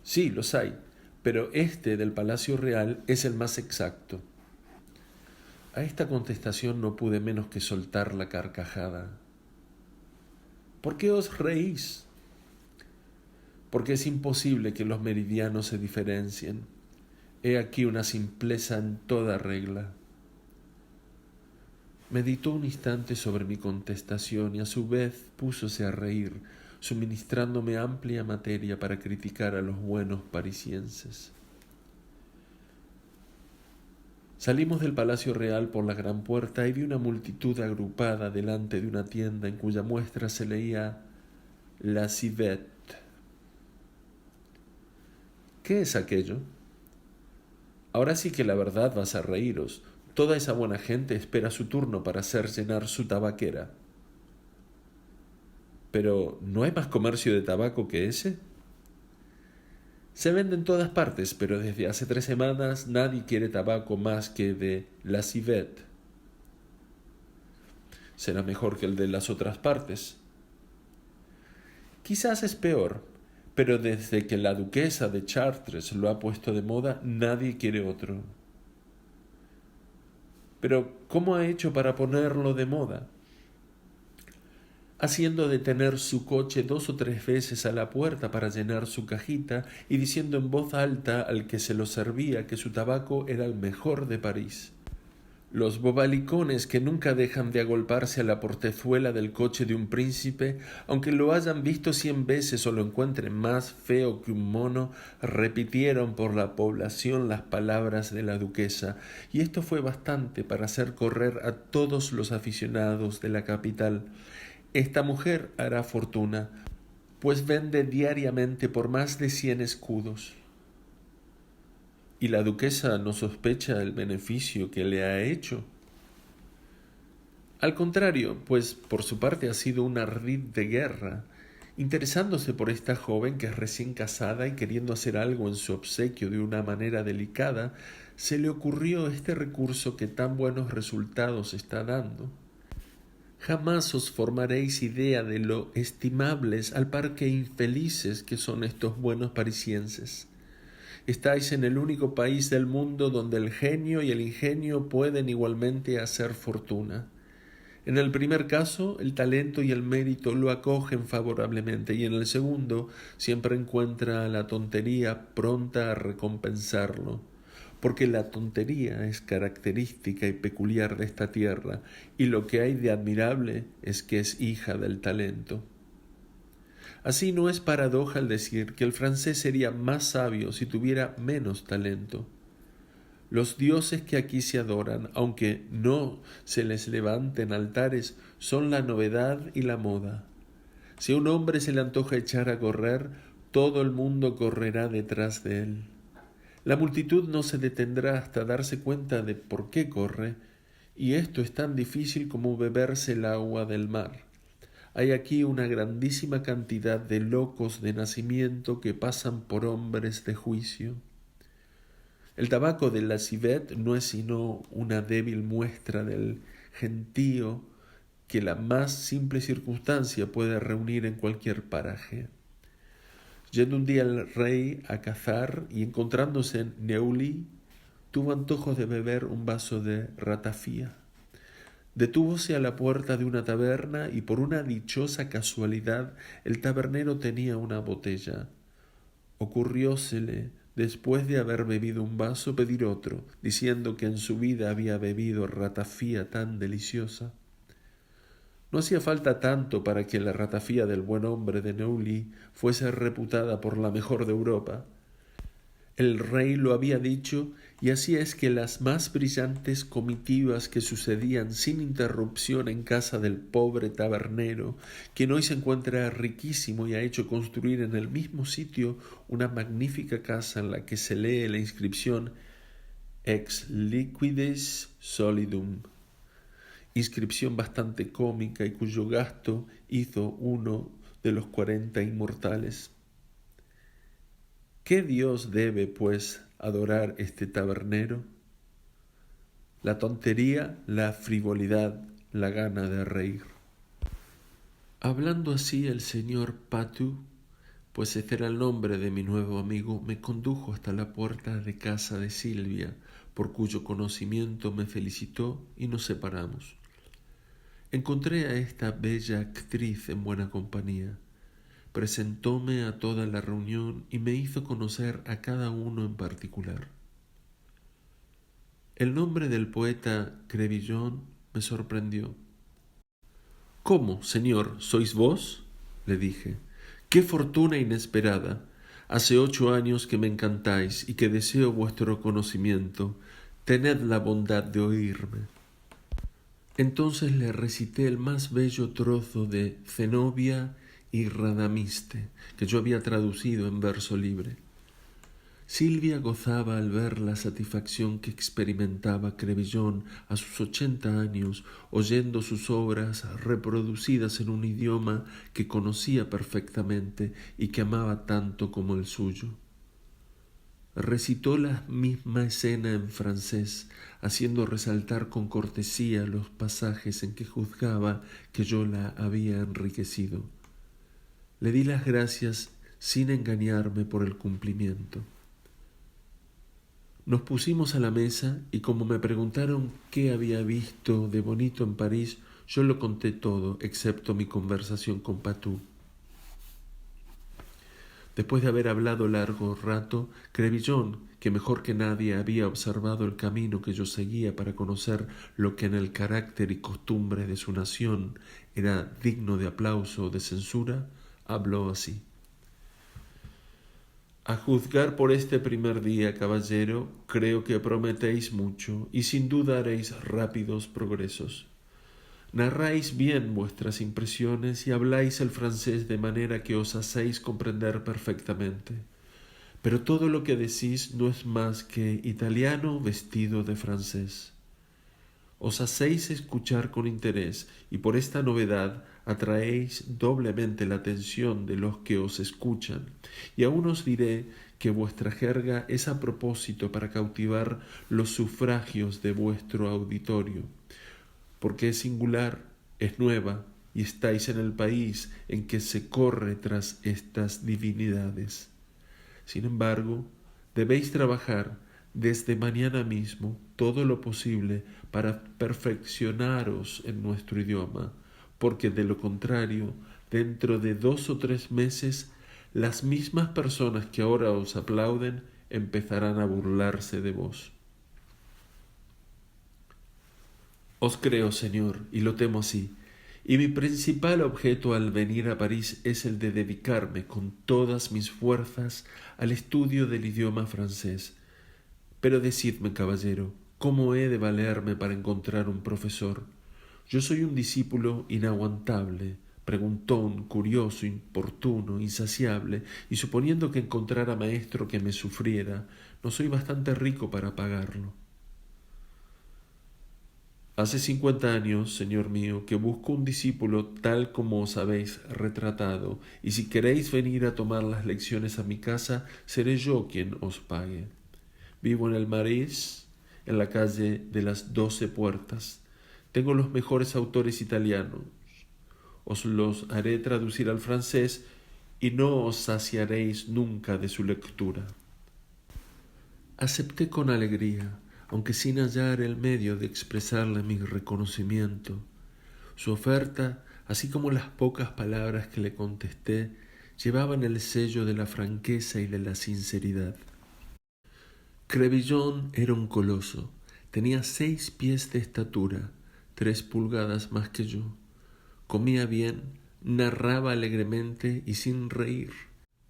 Sí, los hay, pero este del Palacio Real es el más exacto. A esta contestación no pude menos que soltar la carcajada. ¿Por qué os reís? Porque es imposible que los meridianos se diferencien. He aquí una simpleza en toda regla. Meditó un instante sobre mi contestación y a su vez púsose a reír, suministrándome amplia materia para criticar a los buenos parisienses. Salimos del Palacio Real por la gran puerta y vi una multitud agrupada delante de una tienda en cuya muestra se leía La Civette. ¿Qué es aquello? Ahora sí que la verdad vas a reíros. Toda esa buena gente espera su turno para hacer llenar su tabaquera. Pero, ¿no hay más comercio de tabaco que ese? Se vende en todas partes, pero desde hace 3 semanas nadie quiere tabaco más que de La Civette. ¿Será mejor que el de las otras partes? Quizás es peor, pero desde que la duquesa de Chartres lo ha puesto de moda, nadie quiere otro. Pero, ¿cómo ha hecho para ponerlo de moda? Haciendo detener su coche 2 o 3 veces a la puerta para llenar su cajita y diciendo en voz alta al que se lo servía que su tabaco era el mejor de París. Los bobalicones que nunca dejan de agolparse a la portezuela del coche de un príncipe, aunque lo hayan visto 100 veces o lo encuentren más feo que un mono, repitieron por la población las palabras de la duquesa, y esto fue bastante para hacer correr a todos los aficionados de la capital. Esta mujer hará fortuna, pues vende diariamente por más de 100 escudos. ¿Y la duquesa no sospecha el beneficio que le ha hecho? Al contrario, pues por su parte ha sido un ardid de guerra, interesándose por esta joven que es recién casada y queriendo hacer algo en su obsequio de una manera delicada, se le ocurrió este recurso que tan buenos resultados está dando. Jamás os formaréis idea de lo estimables al par que infelices que son estos buenos parisienses. Estáis en el único país del mundo donde el genio y el ingenio pueden igualmente hacer fortuna. En el primer caso, el talento y el mérito lo acogen favorablemente, y en el segundo, siempre encuentra la tontería pronta a recompensarlo, porque la tontería es característica y peculiar de esta tierra, y lo que hay de admirable es que es hija del talento. Así no es paradoja el decir que el francés sería más sabio si tuviera menos talento. Los dioses que aquí se adoran, aunque no se les levanten altares, son la novedad y la moda. Si a un hombre se le antoja echar a correr, todo el mundo correrá detrás de él. La multitud no se detendrá hasta darse cuenta de por qué corre, y esto es tan difícil como beberse el agua del mar. Hay aquí una grandísima cantidad de locos de nacimiento que pasan por hombres de juicio. El tabaco de la civet no es sino una débil muestra del gentío que la más simple circunstancia puede reunir en cualquier paraje. Yendo un día el rey a cazar y encontrándose en Neuilly, tuvo antojo de beber un vaso de ratafía. Detúvose a la puerta de una taberna y por una dichosa casualidad el tabernero tenía una botella. Ocurriósele, después de haber bebido un vaso, pedir otro, diciendo que en su vida había bebido ratafía tan deliciosa. No hacía falta tanto para que la ratafía del buen hombre de Neuilly fuese reputada por la mejor de Europa. El rey lo había dicho, y así es que las más brillantes comitivas que sucedían sin interrupción en casa del pobre tabernero, quien hoy se encuentra riquísimo y ha hecho construir en el mismo sitio una magnífica casa en la que se lee la inscripción Ex liquidis solidum, inscripción bastante cómica y cuyo gasto hizo uno de los 40 inmortales. ¿Qué dios debe, pues, adorar este tabernero? La tontería, la frivolidad, la gana de reír. Hablando así, el señor Patou, pues este era el nombre de mi nuevo amigo, me condujo hasta la puerta de casa de Silvia, por cuyo conocimiento me felicitó y nos separamos. Encontré a esta bella actriz en buena compañía. Presentóme a toda la reunión y me hizo conocer a cada uno en particular. El nombre del poeta Crébillon me sorprendió. ¿Cómo, señor, sois vos?, le dije. ¡Qué fortuna inesperada! Hace 8 años que me encantáis y que deseo vuestro conocimiento. Tened la bondad de oírme. Entonces le recité el más bello trozo de Zenobia y Radamiste, que yo había traducido en verso libre. Silvia gozaba al ver la satisfacción que experimentaba Crébillon a sus 80 años, oyendo sus obras reproducidas en un idioma que conocía perfectamente y que amaba tanto como el suyo. Recitó la misma escena en francés, haciendo resaltar con cortesía los pasajes en que juzgaba que yo la había enriquecido. Le di las gracias sin engañarme por el cumplimiento. Nos pusimos a la mesa y como me preguntaron qué había visto de bonito en París, yo lo conté todo, excepto mi conversación con Patou. Después de haber hablado largo rato, Crevillon, que mejor que nadie había observado el camino que yo seguía para conocer lo que en el carácter y costumbre de su nación era digno de aplauso o de censura, habló así. A juzgar por este primer día, caballero, creo que prometéis mucho y sin duda haréis rápidos progresos. Narráis bien vuestras impresiones y habláis el francés de manera que os hacéis comprender perfectamente. Pero todo lo que decís no es más que italiano vestido de francés. Os hacéis escuchar con interés y por esta novedad atraéis doblemente la atención de los que os escuchan. Y aún os diré que vuestra jerga es a propósito para cautivar los sufragios de vuestro auditorio, porque es singular, es nueva, y estáis en el país en que se corre tras estas divinidades. Sin embargo, debéis trabajar desde mañana mismo todo lo posible para perfeccionaros en nuestro idioma, porque de lo contrario, dentro de 2 o 3 meses, las mismas personas que ahora os aplauden empezarán a burlarse de vos. Os creo, señor, y lo temo así, y mi principal objeto al venir a París es el de dedicarme con todas mis fuerzas al estudio del idioma francés. Pero decidme, caballero, ¿cómo he de valerme para encontrar un profesor? Yo soy un discípulo inaguantable, preguntón, curioso, importuno, insaciable, y suponiendo que encontrara maestro que me sufriera, no soy bastante rico para pagarlo. Hace 50 años, señor mío, que busco un discípulo tal como os habéis retratado, y si queréis venir a tomar las lecciones a mi casa, seré yo quien os pague. Vivo en el Marais, en la calle de las 12 puertas. Tengo los mejores autores italianos. Os los haré traducir al francés y no os saciaréis nunca de su lectura. Acepté con alegría, aunque sin hallar el medio de expresarle mi reconocimiento. Su oferta, así como las pocas palabras que le contesté, llevaban el sello de la franqueza y de la sinceridad. Crevillon era un coloso, tenía 6 pies de estatura, 3 pulgadas más que yo. Comía bien, narraba alegremente y sin reír.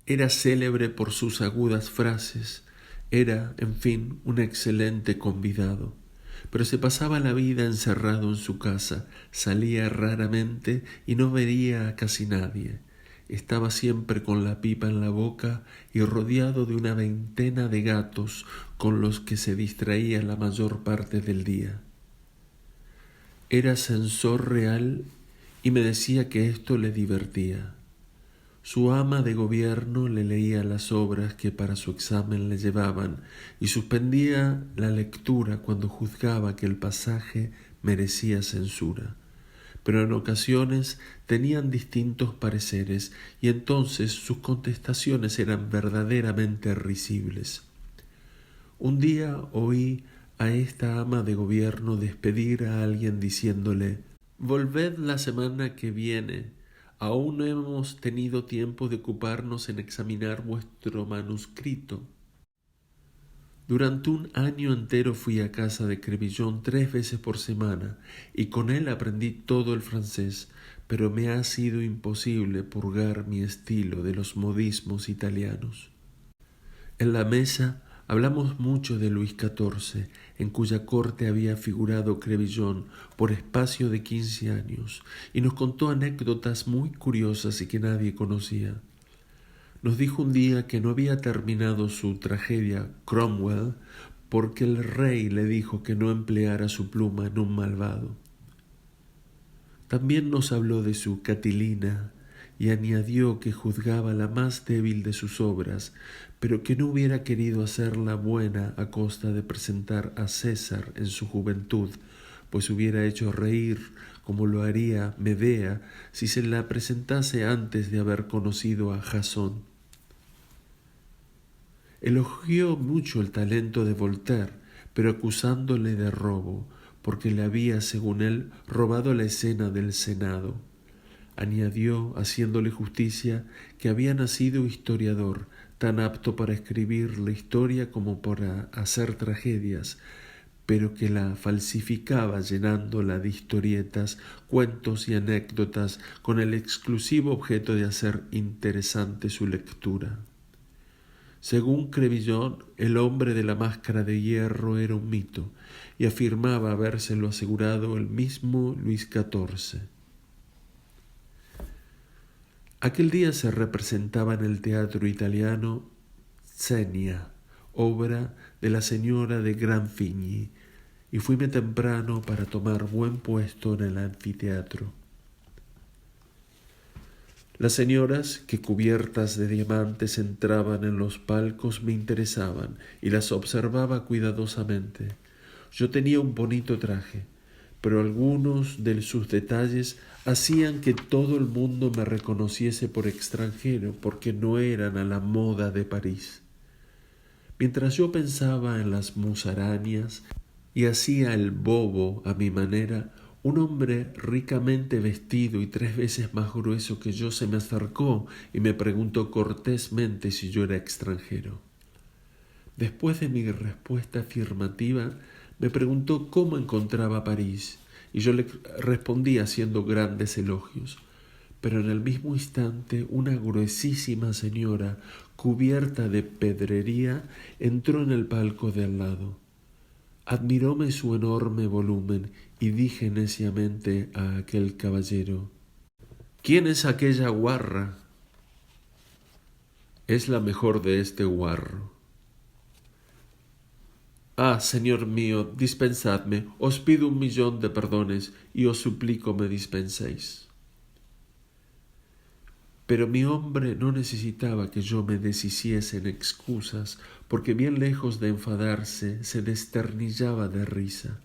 Era célebre por sus agudas frases. Era, en fin, un excelente convidado. Pero se pasaba la vida encerrado en su casa, salía raramente y no vería a casi nadie. Estaba siempre con la pipa en la boca y rodeado de una veintena de gatos con los que se distraía la mayor parte del día. Era censor real y me decía que esto le divertía. Su ama de gobierno le leía las obras que para su examen le llevaban y suspendía la lectura cuando juzgaba que el pasaje merecía censura. Pero en ocasiones tenían distintos pareceres y entonces sus contestaciones eran verdaderamente risibles. Un día oí a esta ama de gobierno despedir a alguien diciéndole: «Volved la semana que viene. Aún no hemos tenido tiempo de ocuparnos en examinar vuestro manuscrito». Durante un año entero fui a casa de Crevillon 3 veces por semana y con él aprendí todo el francés, pero me ha sido imposible purgar mi estilo de los modismos italianos. En la mesa hablamos mucho de Luis XIV, en cuya corte había figurado Crevillon por espacio de 15 años, y nos contó anécdotas muy curiosas y que nadie conocía. Nos dijo un día que no había terminado su tragedia Cromwell porque el rey le dijo que no empleara su pluma en un malvado. También nos habló de su Catilina y añadió que juzgaba la más débil de sus obras, pero que no hubiera querido hacerla buena a costa de presentar a César en su juventud, pues hubiera hecho reír como lo haría Medea si se la presentase antes de haber conocido a Jasón. Elogió mucho el talento de Voltaire, pero acusándole de robo, porque le había, según él, robado la escena del Senado. Añadió, haciéndole justicia, que había nacido historiador, tan apto para escribir la historia como para hacer tragedias, pero que la falsificaba llenándola de historietas, cuentos y anécdotas con el exclusivo objeto de hacer interesante su lectura. Según Crevillon, el hombre de la máscara de hierro era un mito, y afirmaba habérselo asegurado el mismo Luis XIV. Aquel día se representaba en el teatro italiano Xenia, obra de la señora de Granfigny, y fuime temprano para tomar buen puesto en el anfiteatro. Las señoras que cubiertas de diamantes entraban en los palcos me interesaban y las observaba cuidadosamente. Yo tenía un bonito traje, pero algunos de sus detalles hacían que todo el mundo me reconociese por extranjero, porque no eran a la moda de París. Mientras yo pensaba en las musarañas y hacía el bobo a mi manera, un hombre ricamente vestido y 3 veces más grueso que yo se me acercó y me preguntó cortésmente si yo era extranjero. Después de mi respuesta afirmativa, me preguntó cómo encontraba París, y yo le respondí haciendo grandes elogios. Pero en el mismo instante una gruesísima señora, cubierta de pedrería, entró en el palco de al lado. Admiróme su enorme volumen y dije neciamente a aquel caballero: «¿Quién es aquella guarra?» «Es la mejor de este guarro». «Ah, señor mío, dispensadme, os pido 1.000.000 de perdones y os suplico me dispenséis». Pero mi hombre no necesitaba que yo me deshiciese en excusas, porque bien lejos de enfadarse, se desternillaba de risa.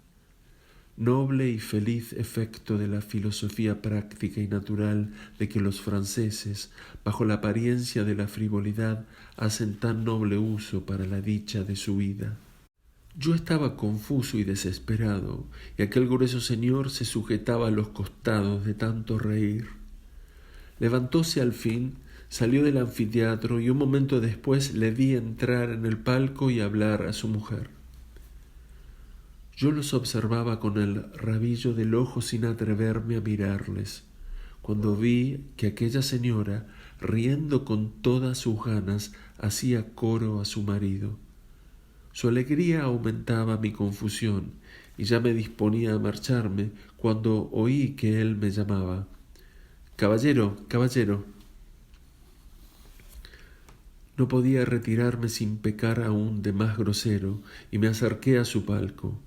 Noble y feliz efecto de la filosofía práctica y natural de que los franceses, bajo la apariencia de la frivolidad, hacen tan noble uso para la dicha de su vida. Yo estaba confuso y desesperado, y aquel grueso señor se sujetaba a los costados de tanto reír. Levantóse al fin, salió del anfiteatro y un momento después le vi entrar en el palco y hablar a su mujer. Yo los observaba con el rabillo del ojo sin atreverme a mirarles, cuando vi que aquella señora, riendo con todas sus ganas, hacía coro a su marido. Su alegría aumentaba mi confusión, y ya me disponía a marcharme cuando oí que él me llamaba. «Caballero, caballero». No podía retirarme sin pecar aún de más grosero, y me acerqué a su palco.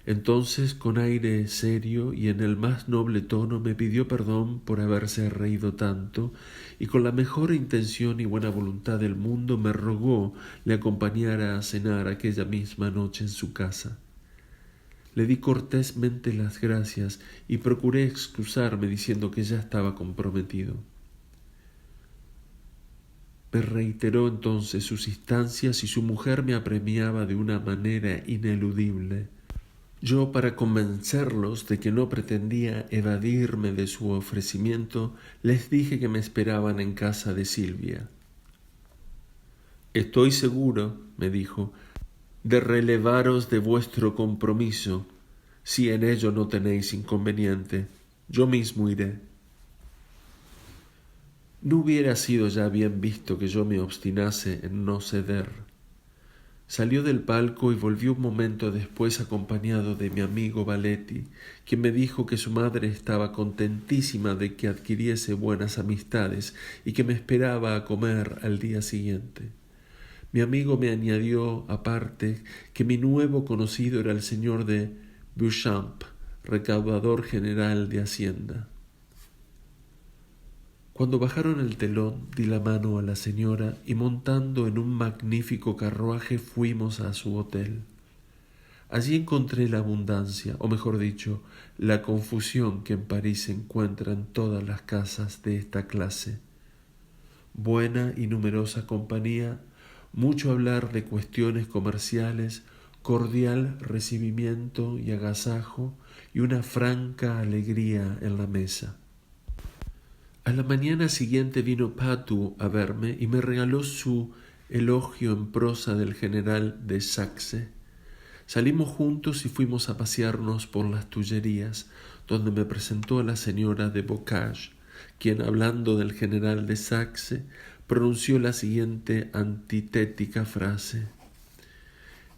Entonces, con aire serio y en el más noble tono, me pidió perdón por haberse reído tanto, y con la mejor intención y buena voluntad del mundo me rogó le acompañara a cenar aquella misma noche en su casa. Le di cortésmente las gracias y procuré excusarme diciendo que ya estaba comprometido. Me reiteró entonces sus instancias y su mujer me apremiaba de una manera ineludible. Yo, para convencerlos de que no pretendía evadirme de su ofrecimiento, les dije que me esperaban en casa de Silvia. «Estoy seguro», me dijo, «de relevaros de vuestro compromiso. Si en ello no tenéis inconveniente, yo mismo iré». No hubiera sido ya bien visto que yo me obstinase en no ceder. Salió del palco y volvió un momento después acompañado de mi amigo Valetti, quien me dijo que su madre estaba contentísima de que adquiriese buenas amistades y que me esperaba a comer al día siguiente. Mi amigo me añadió aparte que mi nuevo conocido era el señor de Beauchamp, recaudador general de Hacienda. Cuando bajaron el telón, di la mano a la señora y montando en un magnífico carruaje fuimos a su hotel. Allí encontré la abundancia, o mejor dicho, la confusión que en París se encuentra en todas las casas de esta clase. Buena y numerosa compañía, mucho hablar de cuestiones comerciales, cordial recibimiento y agasajo y una franca alegría en la mesa. A la mañana siguiente vino Patu a verme y me regaló su elogio en prosa del general de Saxe. Salimos juntos y fuimos a pasearnos por las Tullerías, donde me presentó a la señora de Bocage, quien, hablando del general de Saxe, pronunció la siguiente antitética frase.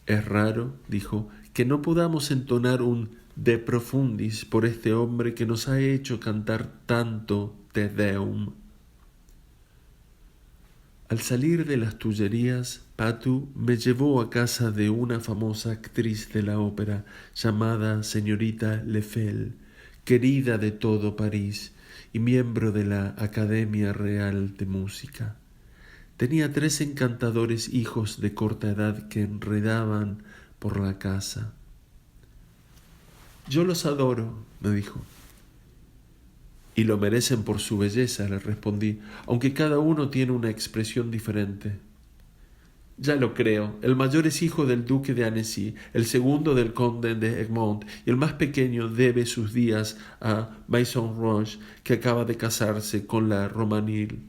«Es raro», dijo, «que no podamos entonar un De profundis por este hombre que nos ha hecho cantar tanto Te Deum». Al salir de las Tullerías, Patu me llevó a casa de una famosa actriz de la ópera llamada señorita Lefel, querida de todo París y miembro de la Academia Real de Música. Tenía 3 encantadores hijos de corta edad que enredaban por la casa. «Yo los adoro», me dijo. «Y lo merecen por su belleza», le respondí, «aunque cada uno tiene una expresión diferente». «Ya lo creo. El mayor es hijo del duque de Annecy, el segundo del conde de Egmont, y el más pequeño debe sus días a Maison Roche, que acaba de casarse con la Romanil».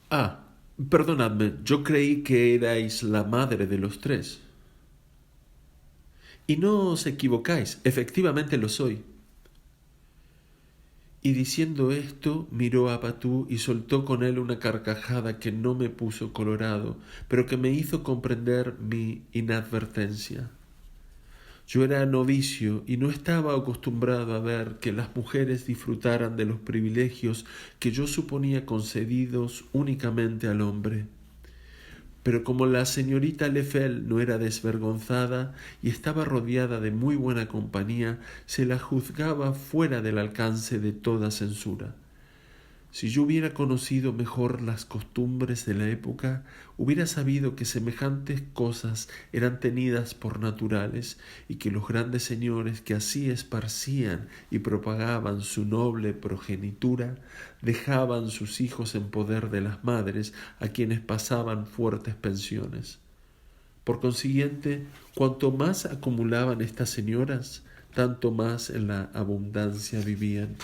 «Ah, perdonadme, yo creí que erais la madre de los 3. «Y no os equivocáis, efectivamente lo soy». Y diciendo esto, miró a Patu y soltó con él una carcajada que no me puso colorado, pero que me hizo comprender mi inadvertencia. Yo era novicio y no estaba acostumbrado a ver que las mujeres disfrutaran de los privilegios que yo suponía concedidos únicamente al hombre. Pero como la señorita Lefel no era desvergonzada y estaba rodeada de muy buena compañía, se la juzgaba fuera del alcance de toda censura. Si yo hubiera conocido mejor las costumbres de la época, hubiera sabido que semejantes cosas eran tenidas por naturales y que los grandes señores que así esparcían y propagaban su noble progenitura dejaban sus hijos en poder de las madres a quienes pasaban fuertes pensiones. Por consiguiente, cuanto más acumulaban estas señoras, tanto más en la abundancia vivían.